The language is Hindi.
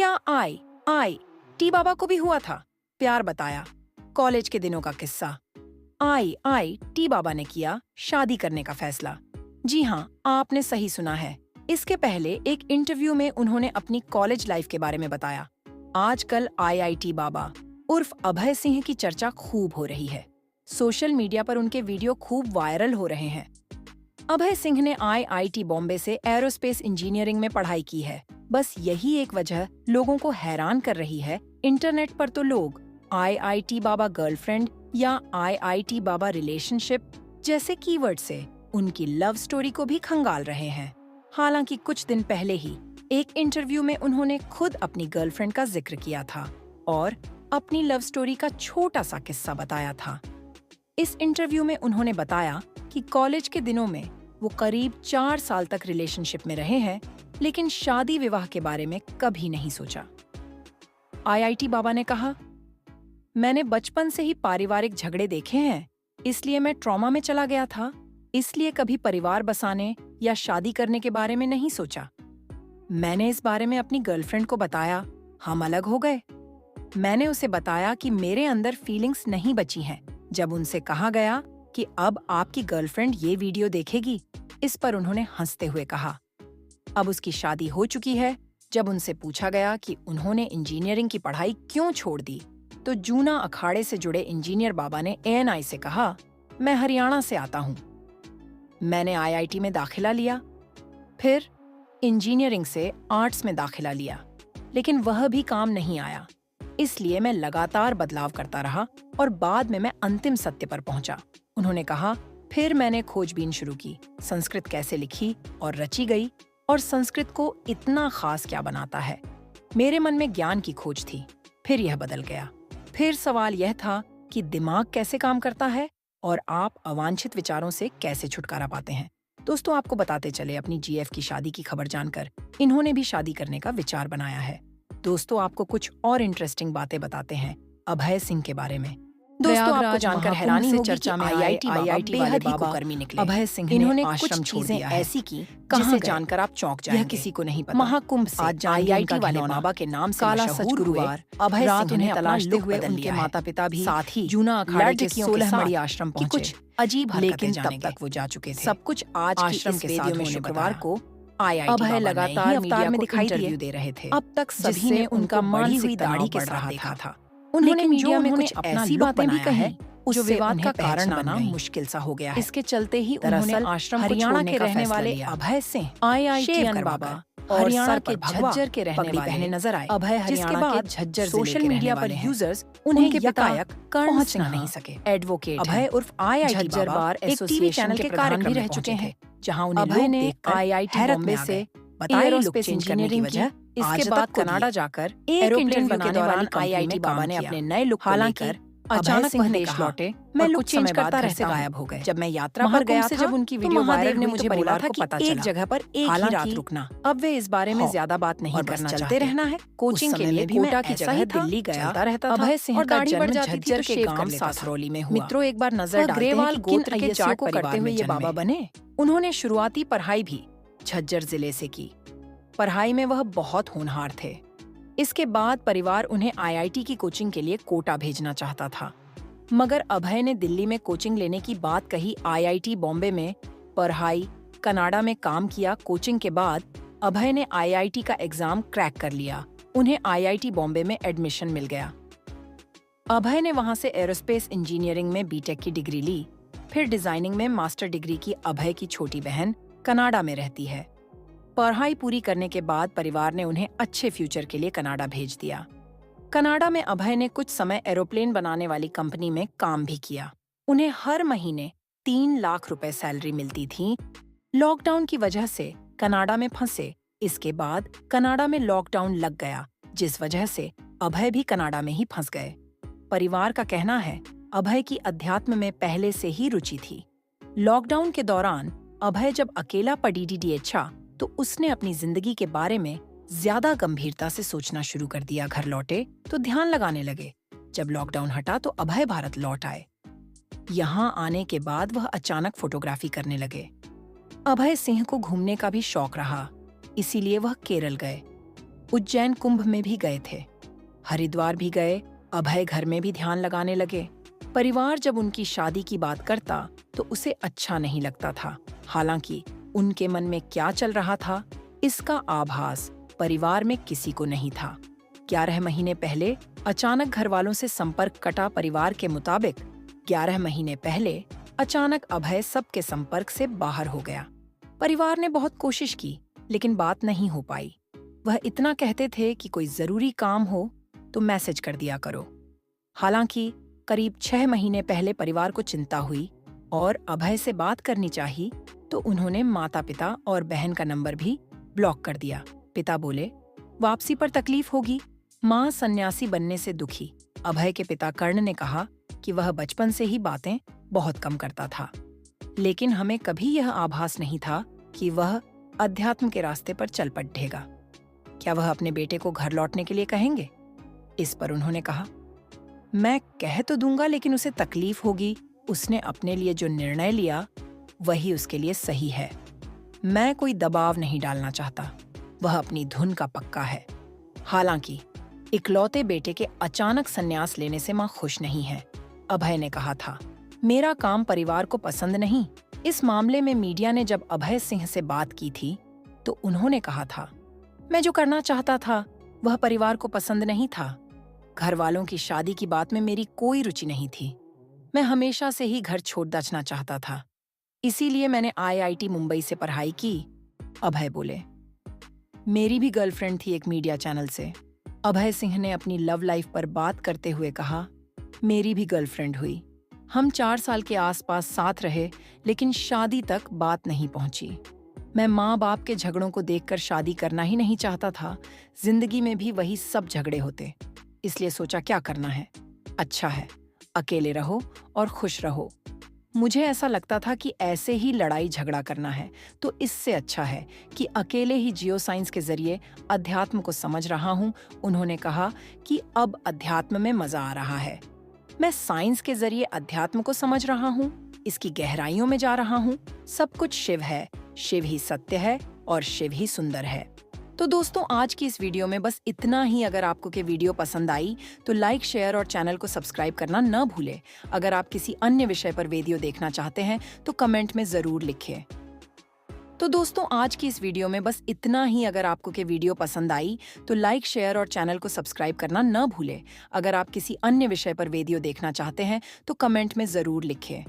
क्या आई आई टी बाबा को भी हुआ था? प्यार बताया, कॉलेज के दिनों का किस्सा। आई टी बाबा ने किया शादी करने का फैसला। जी हाँ, आपने सही सुना है। इसके पहले एक इंटरव्यू में उन्होंने अपनी कॉलेज लाइफ के बारे में बताया। आजकल IIT बाबा उर्फ अभय सिंह की चर्चा खूब हो रही है। सोशल मीडिया पर उनके वीडियो खूब वायरल हो रहे हैं। अभय सिंह ने IIT बॉम्बे से एरोस्पेस इंजीनियरिंग में पढ़ाई की है। बस यही एक वजह लोगों को हैरान कर रही है। इंटरनेट पर तो लोग IIT बाबा गर्लफ्रेंड या IIT बाबा रिलेशनशिप जैसे कीवर्ड से उनकी लव स्टोरी को भी खंगाल रहे हैं। हालांकि कुछ दिन पहले ही एक इंटरव्यू में उन्होंने खुद अपनी गर्लफ्रेंड का जिक्र किया था और अपनी लव स्टोरी का छोटा सा किस्सा बताया था। इस इंटरव्यू में उन्होंने बताया कि कॉलेज के दिनों में वो करीब 4 साल तक रिलेशनशिप में रहे हैं, लेकिन शादी विवाह के बारे में कभी नहीं सोचा। IIT बाबा ने कहा, मैंने बचपन से ही पारिवारिक झगड़े देखे हैं, इसलिए मैं ट्रॉमा में चला गया था, इसलिए कभी परिवार बसाने या शादी करने के बारे में नहीं सोचा। मैंने इस बारे में अपनी गर्लफ्रेंड को बताया, हम अलग हो गए। मैंने उसे बताया कि मेरे अंदर फीलिंग्स नहीं बची हैं। जब उनसे कहा गया कि अब आपकी गर्लफ्रेंड ये वीडियो देखेगी, इस पर उन्होंने हंसते हुए कहा। अब उसकी शादी हो चुकी है। जब उनसे पूछा गया कि उन्होंने इंजीनियरिंग की पढ़ाई क्यों छोड़ दी, तो जूना अखाड़े से जुड़े इंजीनियर बाबा ने ANI से कहा, मैं हरियाणा से आता हूँ। मैंने IIT में दाखिला लिया, फिर इंजीनियरिंग से आर्ट्स में दाखिला लिया, लेकिन वह भी काम नहीं आया। इसलिए मैं लगातार बदलाव करता रहा और बाद में मैं अंतिम सत्य पर पहुंचा। उन्होंने कहा, फिर मैंने खोजबीन शुरू की, संस्कृत कैसे लिखी और रची गई और संस्कृत को इतना खास क्या बनाता है। मेरे मन में ज्ञान की खोज थी, फिर यह बदल गया। फिर सवाल यह था कि दिमाग कैसे काम करता है और आप अवांछित विचारों से कैसे छुटकारा पाते हैं। दोस्तों, आपको बताते चले, अपनी GF की शादी की खबर जानकर इन्होंने भी शादी करने का विचार बनाया है। दोस्तों, आपको कुछ और इंटरेस्टिंग बातें बताते हैं अभय सिंह के बारे में। दोस्तों, आपको जानकर हैरानी होगी चर्चा में IIT वाले बाबा कर्मी निकले। अभय सिंह इन्होंने कुछ चीजें ऐसी की जिसे जानकर आप चौंक जाएंगे। यह किसी को नहीं पता। महाकुंभ से आज IIT वाले बाबा के नाम से मशहूर गुरुवार अभय सिंह ने तलाशते हुए उनके माता-पिता भी साथ ही जूना अखाड़े के 16 मणि आश्रम पहुंचे। कुछ अजीब लेकिन तब तक वो जा चुके थे। सब कुछ आज आश्रम के साथ में शुक्रवार को अभय लगातार मीडिया में दिखाई दे रहे थे। अब तक सभी ने उनका मानसिक दाढ़ी के साथ देखा था। उन्होंने मीडिया में कुछ ऐसी बातें भी कही जो विवाद का कारण बनना मुश्किल सा हो गया है। इसके चलते ही दरअसल आश्रम हरियाणा के रहने वाले अभय सिंह IIT बाबा हरियाणा के झज्जर के रहने वाले नजर आए। अभय हरियाणा के झज्जर सोशल मीडिया पर यूजर्स उन्हें यकायक पहुंचना नहीं सके। एडवोकेट अभय उर्फ IIT झज्जर बार एक TV चैनल के कार्यक्रम रह चुके हैं, जहां उन्हें अभय ने IIT बॉम्बे से एरोस्पेस इंजीनियरिंग की। इसके बाद कनाडा जाकर एरोप्लेन बनाने वाली IIT बाबा ने अपने नए लुक को लेकर अचानक वह देश लौटे। मैं लुक चेंज करता रहता गायब हो गए। जब मैं यात्रा पर गया था, जब उनकी वीडियो वायरल ने मुझे बोला था कि एक जगह पर एक ही रात रुकना। अब वे इस बारे में ज्यादा बात नहीं करना चाहते रहना है। कोचिंग के लिए भी कोटा की जगह दिल्ली गया रहता था। अभय सिंह का जन्म झज्जर के गांव सासरौली में हुआ। मित्रों, एक बार नजर डालते हैं कि गोत्र के जाट को करते हुए ये बाबा बने। उन्होंने शुरुआती पढ़ाई भी झज्जर जिले से की। पढ़ाई में वह बहुत होनहार थे। इसके बाद परिवार उन्हें IIT की कोचिंग के लिए कोटा भेजना चाहता था, मगर अभय ने दिल्ली में कोचिंग लेने की बात कही। IIT बॉम्बे में पढ़ाई, कनाडा में काम किया। कोचिंग के बाद अभय ने IIT का एग्जाम क्रैक कर लिया। उन्हें IIT बॉम्बे में एडमिशन मिल गया। अभय ने वहां से एरोस्पेस इंजीनियरिंग में BTech की डिग्री ली। फिर डिजाइनिंग में मास्टर डिग्री की। अभय की छोटी बहन कनाडा में रहती है। पढ़ाई पूरी करने के बाद परिवार ने उन्हें अच्छे फ्यूचर के लिए कनाडा भेज दिया। कनाडा में अभय ने कुछ समय एरोप्लेन बनाने वाली कंपनी में काम भी किया। उन्हें हर महीने 3 लाख रुपए सैलरी मिलती थी। लॉकडाउन की वजह से कनाडा में फंसे। इसके बाद कनाडा में लॉकडाउन लग गया, जिस वजह से अभय भी कनाडा में ही फंस गए। परिवार का कहना है अभय की अध्यात्म में पहले से ही रुचि थी। लॉकडाउन के दौरान अभय जब अकेला पड़ी अच्छा, तो उसने अपनी जिंदगी के बारे में ज्यादा गंभीरता से सोचना शुरू कर दिया। घर लौटे तो ध्यान लगाने लगे। जब लॉकडाउन हटा तो अभय भारत लौट आए। यहाँ आने के बाद वह अचानक फोटोग्राफी करने लगे। अभय सिंह को घूमने का भी शौक रहा, इसीलिए वह केरल गए। उज्जैन कुंभ में भी गए थे, हरिद्वार भी गए, अभय घर में भी ध्यान लगाने लगे। परिवार जब उनकी शादी की बात करता तो उसे अच्छा नहीं लगता था। हालांकि उनके मन में क्या चल रहा था, इसका आभास परिवार में किसी को नहीं था। 11 महीने पहले अचानक घर वालों से संपर्क कटा। परिवार के मुताबिक 11 महीने पहले अचानक अभय सबके संपर्क से बाहर हो गया। परिवार ने बहुत कोशिश की, लेकिन बात नहीं हो पाई। वह इतना कहते थे कि कोई जरूरी काम हो तो मैसेज कर दिया करो। हालांकि करीब 6 महीने पहले परिवार को चिंता हुई और अभय से बात करनी चाहिए, तो उन्होंने माता पिता और बहन का नंबर भी ब्लॉक कर दिया। पिता बोले, वापसी पर तकलीफ होगी। माँ सन्यासी बनने से दुखी। अभय के पिता कर्ण ने कहा कि वह बचपन से ही बातें बहुत कम करता था, लेकिन हमें कभी यह आभास नहीं था कि वह अध्यात्म के रास्ते पर चल पड़ेगा। क्या वह अपने बेटे को घर लौटने के लिए कहेंगे? इस पर उन्होंने कहा, मैं कह तो दूंगा, लेकिन उसे तकलीफ होगी। उसने अपने लिए जो निर्णय लिया वही उसके लिए सही है। मैं कोई दबाव नहीं डालना चाहता। वह अपनी धुन का पक्का है। हालांकि इकलौते बेटे के अचानक संन्यास लेने से मां खुश नहीं है। अभय ने कहा था, मेरा काम परिवार को पसंद नहीं। इस मामले में मीडिया ने जब अभय सिंह से बात की थी तो उन्होंने कहा था, मैं जो करना चाहता था वह परिवार को पसंद नहीं था। घर वालों की शादी की बात में मेरी कोई रुचि नहीं थी। मैं हमेशा से ही घर छोड़ दचना चाहता था, इसीलिए मैंने IIT मुंबई से पढ़ाई की। अभय बोले, मेरी भी गर्लफ्रेंड थी एक मीडिया चैनल से। अभय सिंह ने अपनी लव लाइफ पर बात करते हुए कहा, मेरी भी गर्लफ्रेंड हुई। हम 4 साल के आसपास साथ रहे, लेकिन शादी तक बात नहीं पहुंची। मैं माँ बाप के झगड़ों को देखकर शादी करना ही नहीं चाहता था। जिंदगी में भी वही सब झगड़े होते, इसलिए सोचा क्या करना है, अच्छा है अकेले रहो और खुश रहो। मुझे ऐसा लगता था कि ऐसे ही लड़ाई झगड़ा करना है, तो इससे अच्छा है कि अकेले ही जियो साइंस के जरिए अध्यात्म को समझ रहा हूँ। उन्होंने कहा कि अब अध्यात्म में मजा आ रहा है। मैं साइंस के जरिए अध्यात्म को समझ रहा हूँ, इसकी गहराइयों में जा रहा हूँ। सब कुछ शिव है, शिव ही सत्य है और शिव ही सुंदर है। तो दोस्तों, आज की इस वीडियो में बस इतना ही। अगर आपको ये वीडियो पसंद आई तो लाइक, शेयर और चैनल को सब्सक्राइब करना न भूलें। अगर आप किसी अन्य विषय पर वीडियो देखना चाहते हैं तो कमेंट में जरूर लिखें। तो दोस्तों, आज की इस वीडियो में बस इतना ही। अगर आपको ये वीडियो पसंद आई तो लाइक, शेयर और चैनल को सब्सक्राइब करना न भूलें। अगर आप किसी अन्य विषय पर वीडियो देखना चाहते हैं तो कमेंट में जरूर लिखें।